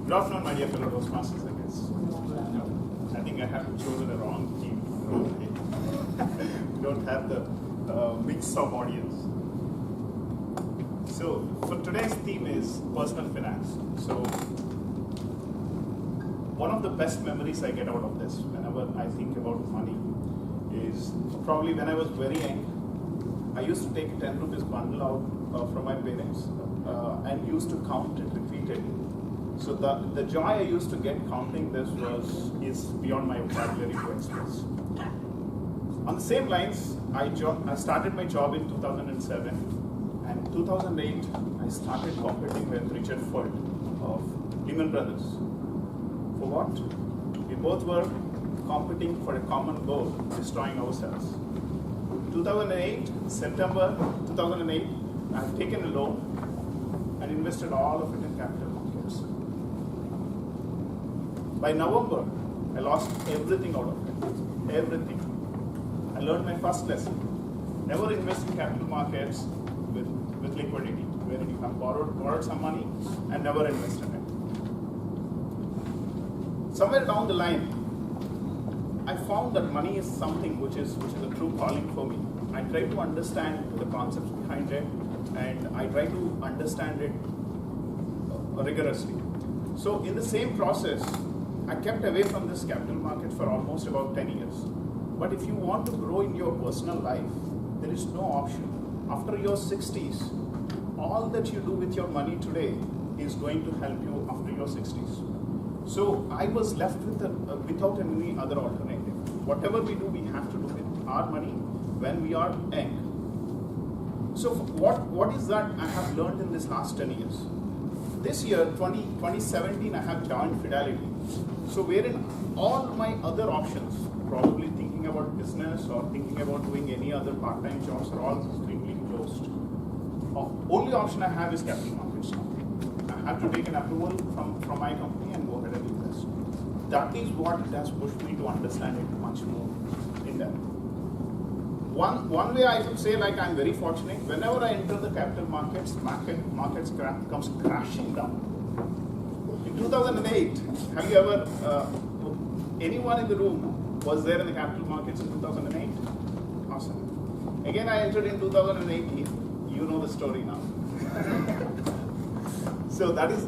Good afternoon, my dear fellow Toastmasters, I guess. No, I think I have chosen the wrong team. We don't have the mix of audience. So, for today's theme is personal finance. So, one of the best memories I get out of this, whenever I think about money, is probably when I was very young. I used to take a 10 rupees bundle out from my parents and used to count it repeatedly. So the joy I used to get counting this is beyond my vocabulary to express. On the same lines, I started my job in 2007, and in 2008 I started competing with Richard Ford of Lehman Brothers. For what? We both were competing for a common goal, destroying ourselves. 2008, September 2008, I have taken a loan and invested all of it in capital markets. By November, I lost everything out of it. Everything. I learned my first lesson. Never invest in capital markets with liquidity, where you have borrowed some money and never invest in it. Somewhere down the line, I found that money is something which is a true calling for me. I try to understand the concepts behind it, and I try to understand it rigorously. So in the same process, I kept away from this capital market for almost about 10 years. But if you want to grow in your personal life, there is no option. After your 60s, all that you do with your money today is going to help you after your 60s. So I was left without any other alternative. Whatever we do, we have to do with our money when we are young. So what is that I have learned in this last 10 years? This year, 2017, I have joined Fidelity. So wherein all my other options, probably thinking about business or thinking about doing any other part-time jobs, are all extremely closed. Only option I have is capital markets now. I have to take an approval from my company and go ahead and invest. That is what has pushed me to understand it much more in depth. One way I would say, like, I'm very fortunate. Whenever I enter the capital markets, markets comes crashing down. In 2008, have you ever, anyone in the room was there in the capital markets in 2008? Awesome. Again, I entered in 2018. You know the story now. So that is,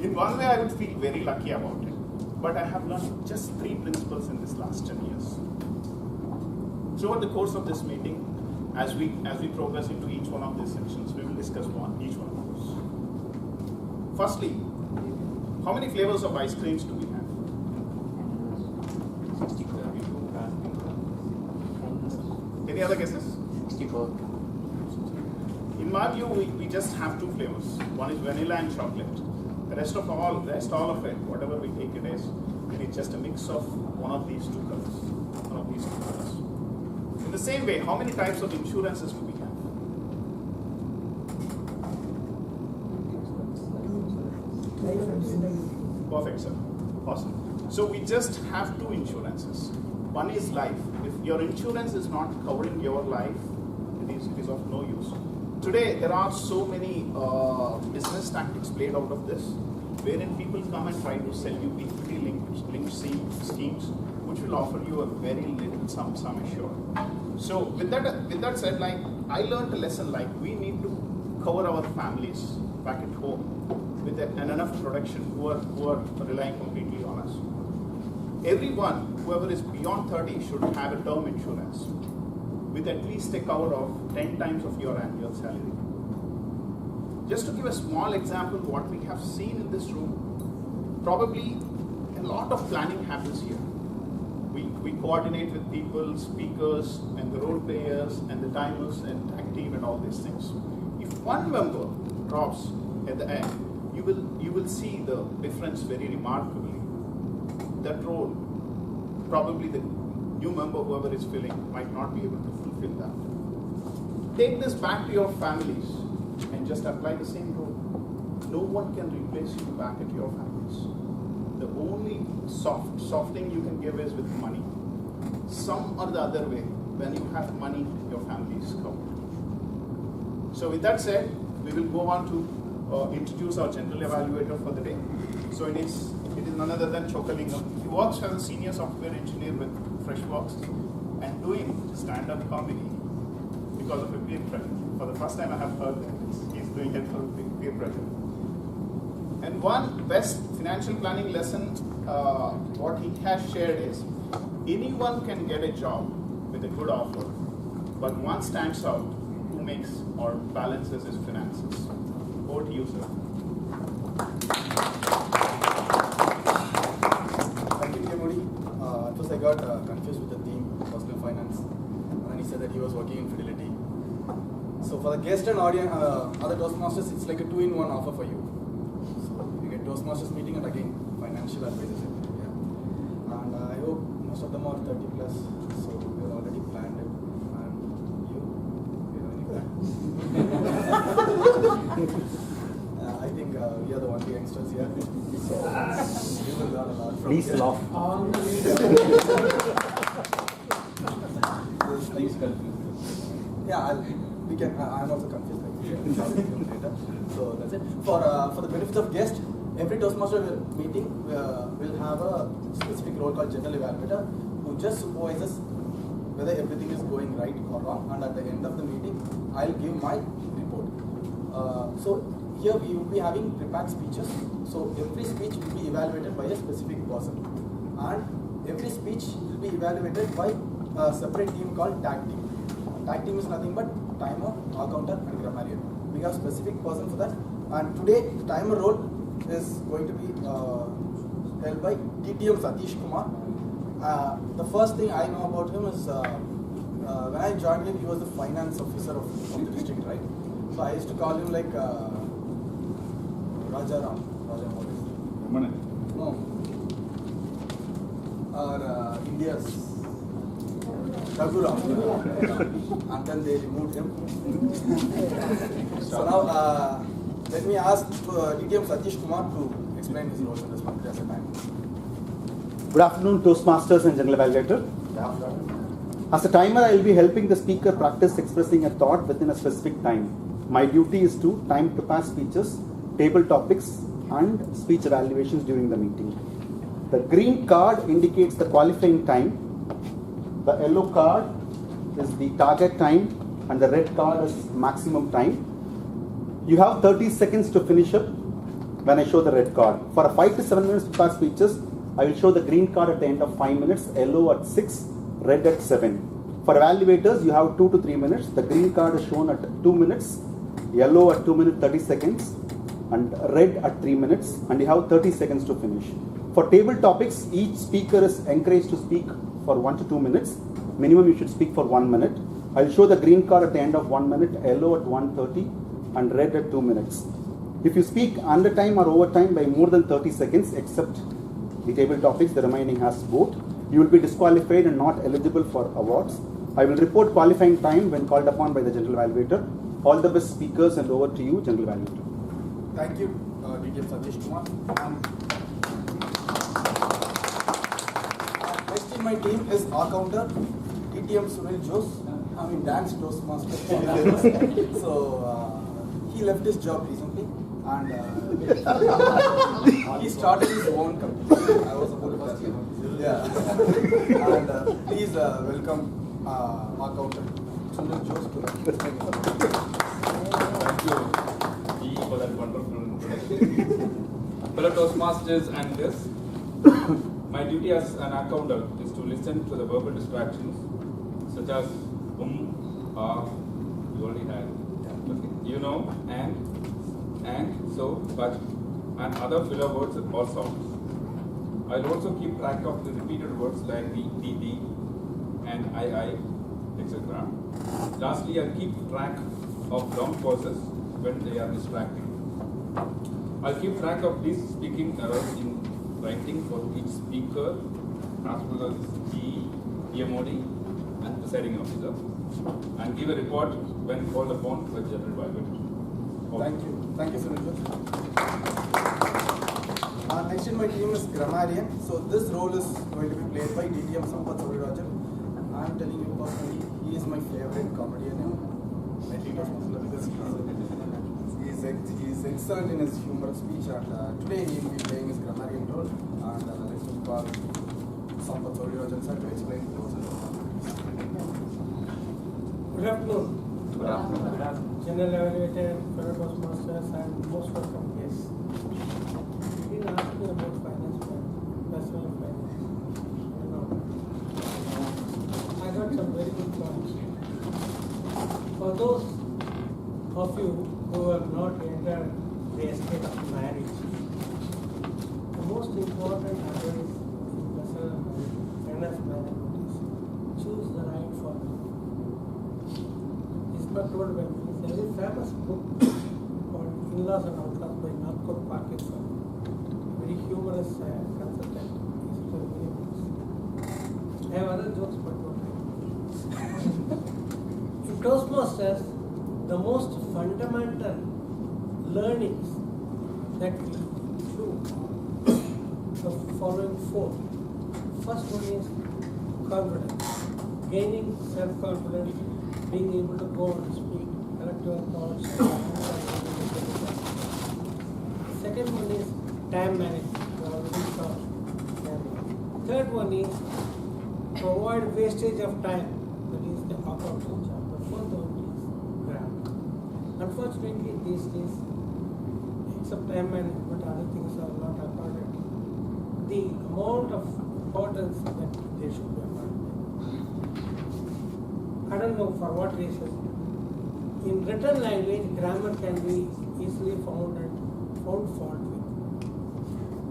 in one way, I would feel very lucky about it. But I have learned just 3 principles in this last 10 years. So over the course of this meeting, as we progress into each one of these sections, we will discuss each one of those. Firstly, how many flavors of ice creams do we have? 64. Any other guesses? 64. In my view, we just have 2 flavors. One is vanilla and chocolate. The rest all of it, whatever we take it is just a mix of one of these 2 colors. In the same way, how many types of insurances do we have? Perfect, sir. Awesome. So we just have 2 insurances. One is life. If your insurance is not covering your life, it is of no use. Today, there are so many business tactics played out of this, wherein people come and try to sell you equity-linked schemes, which will offer you a very little sum assured. So with that said, like, I learned a lesson, like, we need to cover our families back at home with an enough production who are relying completely on us. Everyone, whoever is beyond 30, should have a term insurance with at least a cover of 10 times of your annual salary. Just to give a small example, what we have seen in this room, probably a lot of planning happens here. We coordinate with people, speakers, and the role players, and the timers, and tag team, and all these things. If one member drops at the end, you will see the difference very remarkably. That role, probably the new member, whoever is filling, might not be able to fulfill that. Take this back to your families and just apply the same rule. No one can replace you back at your families. The only soft thing you can give is with money. Some or the other way, when you have money, your family is covered. So with that said, we will go on to introduce our general evaluator for the day. So it is none other than Chokalingam. He works as a senior software engineer with Freshworks and doing stand-up comedy because of a peer pressure. For the first time I have heard that he's doing it for peer pressure. And one best financial planning lesson, what he has shared is, anyone can get a job with a good offer, but one stands out who makes or balances his finances. Over to you, sir. Thank you, Modi. At first I got confused with the theme, personal finance, and then he said that he was working in Fidelity. So for the guest and audience, other Toastmasters, it's like a 2-in-1 offer for you. So you get Toastmasters meeting and again financial advisors. Yeah. And I hope most of them are 30 plus, so we're already planned it. And you have any plan? I think we are the only youngsters here, so we will learn a lot from Please here. laugh. Yeah, we can. I'm also confused. Later. So that's it. For the benefits of guests, every Toastmaster meeting will have a specific role called general evaluator, who just supervises whether everything is going right or wrong. And at the end of the meeting, I'll give my report. So here we will be having prepared speeches. So every speech will be evaluated by a specific person, and every speech will be evaluated by a separate team called TAG team. TAG team is nothing but timer, accountant, and grammarian. We have specific person for that. And today, the timer role is going to be held by TTM Satish Kumar. The first thing I know about him is when I joined him, he was the finance officer of the district, right? So I used to call him like Rajaram. No. Or India's Raghuram. And then they removed him. So now, let me ask TTM Satish Kumar to explain his role in this one. Just a time. Good afternoon, Toastmasters and General Evaluator. As a timer, I will be helping the speaker practice expressing a thought within a specific time. My duty is to time prepare speeches, table topics, and speech evaluations during the meeting. The green card indicates the qualifying time. The yellow card is the target time, and the red card is maximum time. You have 30 seconds to finish up when I show the red card. For a 5 to 7 minutes prepared speeches, I will show the green card at the end of 5 minutes, yellow at 6, red at 7. For evaluators, you have 2 to 3 minutes. The green card is shown at 2 minutes, yellow at 2 minutes 30 seconds, and red at 3 minutes, and you have 30 seconds to finish. For table topics, each speaker is encouraged to speak for 1 to 2 minutes. Minimum you should speak for 1 minute. I will show the green card at the end of 1 minute, yellow at 1:30, and red at 2 minutes. If you speak under time or over time by more than 30 seconds, except the table topics, the remaining has vote, you will be disqualified and not eligible for awards. I will report qualifying time when called upon by the General Evaluator. All the best speakers, and over to you, General Evaluator. Thank you, TTM Satish Kumar. Next in my team is our counter, TTM Sunil Jose. Dance Toastmaster. So he left his job recently, and he started his own company. I was about to tell you. Yeah. And please welcome our counter, Sunil Jose, to the Thank you, G, for that wonderful introduction. Fellow Toastmasters and guests, my duty as an accountant is to listen to the verbal distractions such as you already had, okay. You know, and, so, but, and other filler words or sounds. I'll also keep track of the repeated words like the, and I, etc. Lastly, I'll keep track of long pauses when they are distracting. I'll keep track of these speaking errors in writing for each speaker, as well as the MOD and presiding officer, and give a report when called upon by General Evaluator. Thank you, Sunil. Next in my team is grammarian. So this role is going to be played by TTM Sampath Saurirajan. I am telling you personally, he is my favorite comedian. Because he is excellent in his humorous speech, and today he will be playing his grammarian role. And let's call Sampath Sourirajan sir to explain the process. Good afternoon. Good afternoon. Good afternoon. General Evaluator, fellow Toastmasters, and most welcome guests. You didn't ask me about finance, personal finance. You know, I got some very good points. For those of you who have not entered the estate of marriage, the most important advice in personal finance management is choose the right partner. It's not told by me. There is a famous book called In-Laws and Outlaws by Nagpur Paket. Very humorous consultant. He's written many books. I have other jokes, but don't have. In Toastmasters, the most fundamental learnings that we do, the following four. First one is confidence, gaining self-confidence, being able to go and speak, collect your thoughts. Second one is time management. We already saw. Third one is to avoid wastage of time. That is the accounting job. The fourth one is grammar. Unfortunately, these days, except time management, other things are not accorded the amount of importance that they should be accorded. I don't know for what reason. In written language, grammar can be easily found fault with.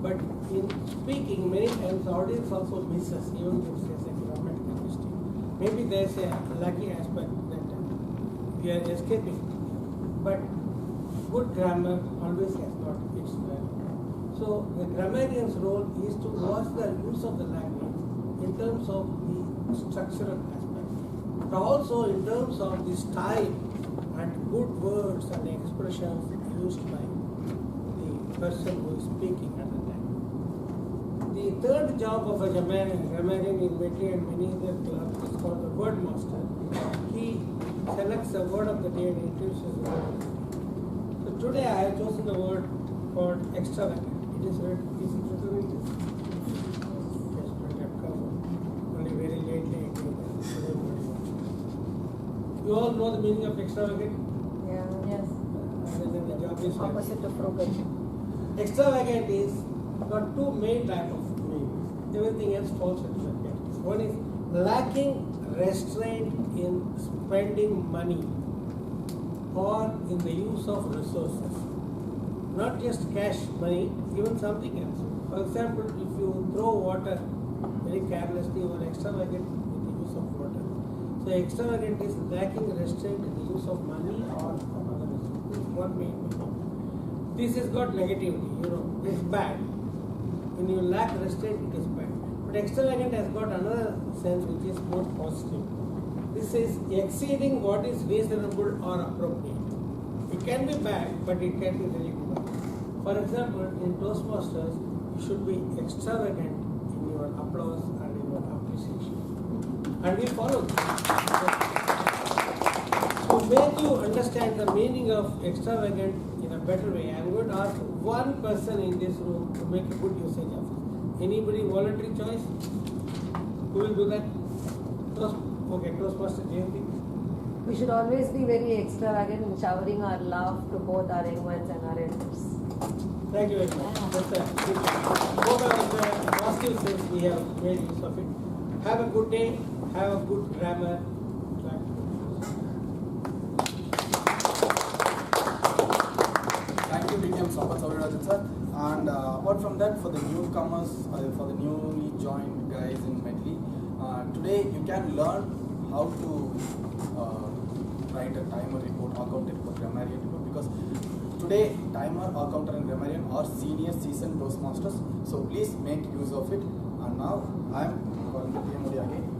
But in speaking, many times the audience also misses, even if there's a grammatical mistake. Maybe there's a lucky aspect that we are escaping. But good grammar always has got its value. So the grammarian's role is to watch the use of the language in terms of the structural aspect, but also in terms of the style and good words and expressions used by the person who is speaking at the time. The third job of a grammarian in Medley and many other clubs is called the word master. He selects the word of the day and introduces the word of the day. So today I have chosen the word called extravagant. It is written in this. Yes, but I have covered. Only very lately I did that. You all know the meaning of extravagant? Yeah. Yes. Then the job is Opposite of frugal. extravagant is got two main type of meanings. Everything else falls into that category. One is lacking restraint in spending money or in the use of resources. Not just cash money, even something else. For example, if you throw water very carelessly or extravagant with the use of water. So extravagant is lacking restraint in the use of money or of other resources. This is one main meaning. This has got negativity, it's bad. When you lack restraint, it is bad. But extravagant has got another sense which is more positive. This is exceeding what is reasonable or appropriate. It can be bad, but it can be really good. For example, in Toastmasters, you should be extravagant in your applause and in your appreciation. And we follow this. To make you understand the meaning of extravagant in a better way, I am going to ask one person in this room to make a good usage of it. Anybody voluntary choice? Who will do that? Toastmaster, do you think? We should always be very extravagant in showering our love to both our young ones and our elders. Thank you very much. That's both of the positive sense we have made use of it. Have a good day. Have a good grammar. Thank you, DTM Sampath Sourirajan sir. And apart from that, for the newcomers, for the newly joined guys in Medley, today you can learn how to write a timer report, accountant report, grammarian report, because today timer, accountant and grammarian are senior seasoned Toastmasters. So please make use of it. And now I am calling the TM again.